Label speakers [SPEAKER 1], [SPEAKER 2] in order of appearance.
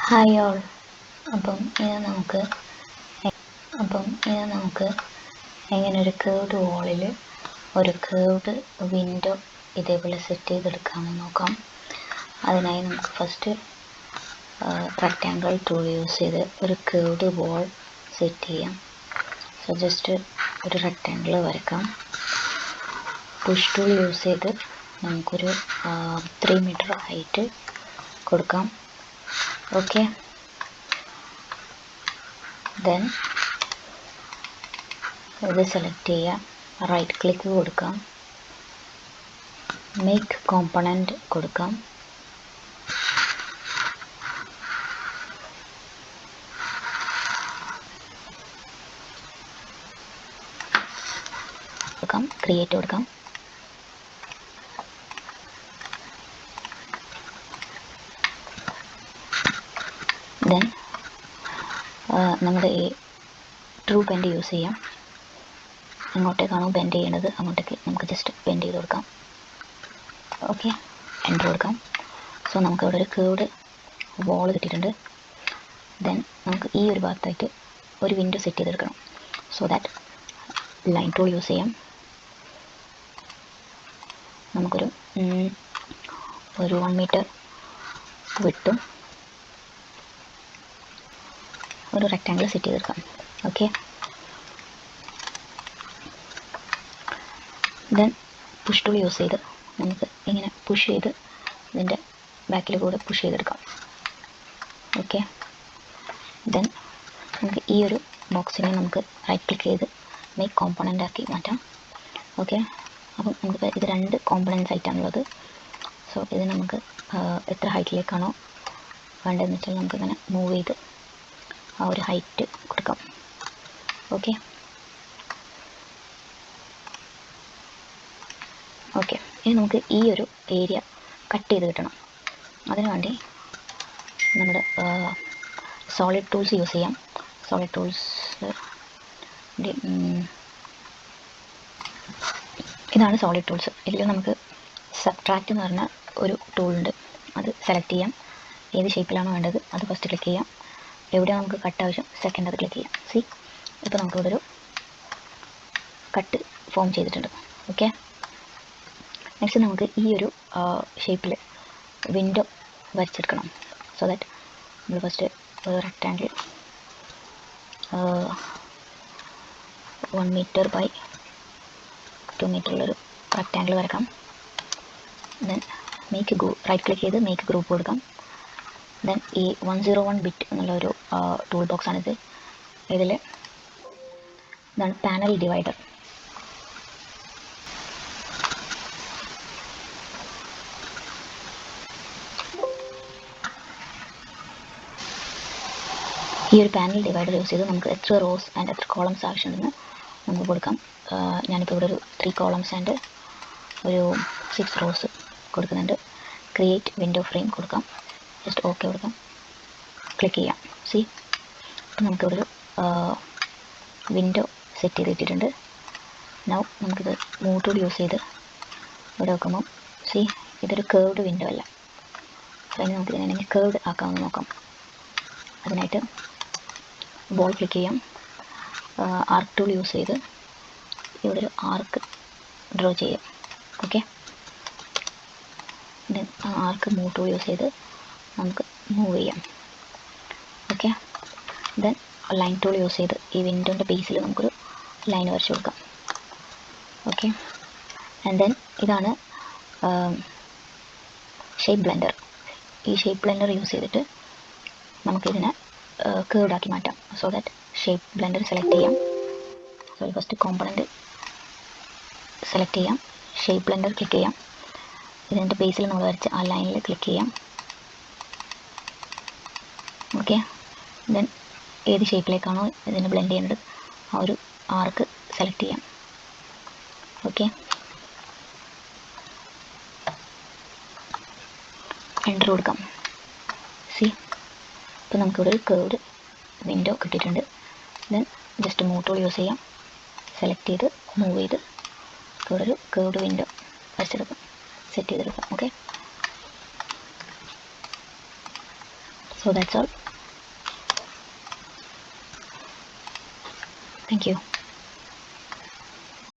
[SPEAKER 1] Hi all. അപ്പം ഇത് നമുക്ക് എങ്ങനെ ഒരു കേർവ്ഡ് വോളിൽ ഒരു കേർവ്ഡ് വിൻഡോ ഇതേപോലെ സെറ്റ് ചെയ്തെടുക്കാമെന്ന് നോക്കാം. അതിനായി നമുക്ക് ഫസ്റ്റ് റെക്റ്റാങ്കിൾ ടൂൾ യൂസ് ചെയ്ത് ഒരു കേർവ്ഡ് വോൾ സെറ്റ് ചെയ്യാം. സോ ജസ്റ്റ് ഒരു റെക്റ്റാങ്കിൾ വരക്കാം. പുഷ് ടൂൾ യൂസ് ചെയ്ത് നമുക്കൊരു 3 മീറ്റർ ഹൈറ്റ് കൊടുക്കാം. ഓക്കെ, ദെൻ ഇത് സെലക്ട് ചെയ്യാം, റൈറ്റ് ക്ലിക്ക് കൊടുക്കാം, മേക്ക് കോമ്പണൻറ്റ് കൊടുക്കാം. ക്രിയേറ്റ് കൊടുക്കാം. ദെൻ നമ്മുടെ ഈ ട്രൂ ബെൻഡ് യൂസ് ചെയ്യാം. എങ്ങോട്ടേക്കാണോ ബെൻഡ് ചെയ്യേണ്ടത് അങ്ങോട്ടേക്ക് നമുക്ക് ജസ്റ്റ് ബെൻഡ് ചെയ്ത് കൊടുക്കാം. ഓക്കെ, എൻ്റർ കൊടുക്കാം. സോ നമുക്ക് ഇവിടെ ഒരു കേർവ്ഡ് വോൾ കിട്ടിയിട്ടുണ്ട്. ദെൻ നമുക്ക് ഈ ഒരു ഭാഗത്തായിട്ട് ഒരു വിൻഡോ സെറ്റ് ചെയ്തെടുക്കണം. So that line tool use ചെയ്യാം. നമുക്കൊരു 1 മീറ്റർ വിട്ടും ഒരു റെക്റ്റാങ്കിൾ സെറ്റ് ചെയ്തെടുക്കാം. Okay, then push tool use ചെയ്ത് നമുക്ക് ഇങ്ങനെ പുഷ് ചെയ്ത് ഇതിൻ്റെ ബാക്കിൽ കൂടെ പുഷ് ചെയ്തെടുക്കാം. ഓക്കെ, ദെൻ നമുക്ക് ഈ ഒരു ബോക്സിനെ നമുക്ക് റൈറ്റ് ക്ലിക്ക് ചെയ്ത് മേക്ക് കോമ്പണൻ്റ് ആക്കി മാറ്റാം. ഓക്കെ, അപ്പം നമുക്ക് ഇത് 2 കോമ്പണൻസ് ആയിട്ടാണുള്ളത്. സോ ഇത് നമുക്ക് എത്ര ഹൈറ്റിലേക്കാണോ വേണ്ടതെന്ന് വെച്ചാൽ നമുക്കിങ്ങനെ മൂവ് ചെയ്ത് ആ ഒരു ഹൈറ്റ് കൊടുക്കാം. ഓക്കെ, ഇനി നമുക്ക് ഈ ഒരു ഏരിയ കട്ട് ചെയ്ത് കിട്ടണം. അതിനു വേണ്ടി നമ്മുടെ സോളിഡ് ടൂൾസ് യൂസ് ചെയ്യാം. സോളിഡ് ടൂൾസ് ഇതാണ് സോളിഡ് ടൂൾസ്. ഇതിൽ നമുക്ക് സബ്ട്രാക്റ്റ് എന്ന് പറഞ്ഞ ഒരു ടൂളുണ്ട്. അത് സെലക്ട് ചെയ്യാം. ഏത് ഷേപ്പിലാണോ വേണ്ടത് അത് ഫസ്റ്റ് ക്ലിക്ക് ചെയ്യാം. എവിടെയാണ് നമുക്ക് കട്ട് ആവശ്യം സെക്കൻഡ് അത് ക്ലിക്ക് ചെയ്യാം. സി, ഇപ്പോൾ നമുക്കിവിടെ ഒരു കട്ട് ഫോം ചെയ്തിട്ടുണ്ട്. ഓക്കെ, നെക്സ്റ്റ് നമുക്ക് ഈ ഒരു ഷേപ്പിൽ വിൻഡോ വരച്ചെടുക്കണം. സോ ദാറ്റ് നമ്മൾ ഫസ്റ്റ് റെക്റ്റാങ്കിൾ 1 മീറ്റർ ബൈ 2 മീറ്ററിലൊരു റെക്റ്റാങ്കിൾ വരക്കാം. ദെൻ മേക്ക് റൈറ്റ് ക്ലിക്ക് ചെയ്ത് മേക്ക് ഗ്രൂപ്പ് കൊടുക്കാം. ദെൻ ഈ 101 ബിറ്റ് എന്നുള്ളൊരു ടൂൾ ബോക്സാണിത്. ഇതിൽ ഇതാണ് പാനൽ ഡിവൈഡർ. ഈ ഒരു പാനൽ ഡിവൈഡർ യൂസ് ചെയ്ത് നമുക്ക് എത്ര റോസ് ആൻഡ് എത്ര കോളംസ് ആവശ്യമുണ്ടെന്ന് നമുക്ക് കൊടുക്കാം. ഞാനിപ്പോൾ ഇവിടെ ഒരു 3 കോളംസ് ആൻഡ് ഒരു 6 റോസ് കൊടുക്കുന്നുണ്ട്. ക്രിയേറ്റ് വിൻഡോ ഫ്രെയിം കൊടുക്കാം. ജസ്റ്റ് ഓക്കെ കൊടുക്കാം, ക്ലിക്ക് ചെയ്യാം. സി, ഇപ്പം നമുക്കിവിടെ ഒരു വിൻഡോ സെറ്റ് ചെയ്തിട്ടുണ്ട്. നൗ നമുക്കിത് മൂവ് ടൂൾ യൂസ് ചെയ്ത് ഇവിടെ വെക്കുമ്പോൾ സി, ഇതൊരു കേർവ്ഡ് വിൻഡോ അല്ല. അതിന് നമുക്ക് ഇതിനെ കേർവ്ഡ് ആക്കാമെന്ന് നോക്കാം. അതിനായിട്ട് ബോൾ ക്ലിക്ക് ചെയ്യാം. ആർക്ക് ടൂൾ യൂസ് ചെയ്ത് ഇവിടെ ഒരു ആർക്ക് ഡ്രോ ചെയ്യാം. ഓക്കെ, ദെൻ ആർക്ക് മൂവ് ടൂൾ യൂസ് ചെയ്ത് നമുക്ക് മൂവ് ചെയ്യാം. Okay, then line tool use ചെയ്ത് ഈ വിൻഡോൻ്റെ ബേസിൽ നമുക്കൊരു ലൈൻ വരച്ച് കൊടുക്കാം. ഓക്കെ, ആൻഡ് ദെൻ ഇതാണ് ഷേപ്പ് ബ്ലെൻഡർ. ഈ ഷേപ്പ് ബ്ലെൻഡർ യൂസ് ചെയ്തിട്ട് നമുക്കിതിനെ കേർവ്ഡ് ആക്കി മാറ്റാം. So that shape blender select ചെയ്യാം. സോ ഫസ്റ്റ് കോമ്പണൻറ്റ് സെലക്ട് ചെയ്യാം, ഷേപ്പ് ബ്ലെൻഡർ ക്ലിക്ക് ചെയ്യാം. ഇതിൻ്റെ ബേസിൽ നമ്മൾ വരച്ച് ആ ലൈനിൽ ക്ലിക്ക് ചെയ്യാം. ഓക്കെ, ദെൻ ഏത് ഷേപ്പിലേക്കാണോ ഇതിനെ ബ്ലെൻഡ് ചെയ്യേണ്ടത് ആ ഒരു ആർക്ക് സെലക്ട് ചെയ്യാം. ഓക്കെ, എൻ്റർ കൊടുക്കാം. സി, ഇപ്പോൾ നമുക്കിവിടെ ഒരു കേർവ്ഡ് വിൻഡോ കിട്ടിയിട്ടുണ്ട്. Then just move tool use ചെയ്യാം. സെലക്ട് ചെയ്ത് മൂവ് ചെയ്ത് ഇവിടെ ഒരു കേർവ്ഡ് വിൻഡോ വരച്ചെടുക്കാം, സെറ്റ് ചെയ്തെടുക്കാം. Okay, So that's all. Thank you.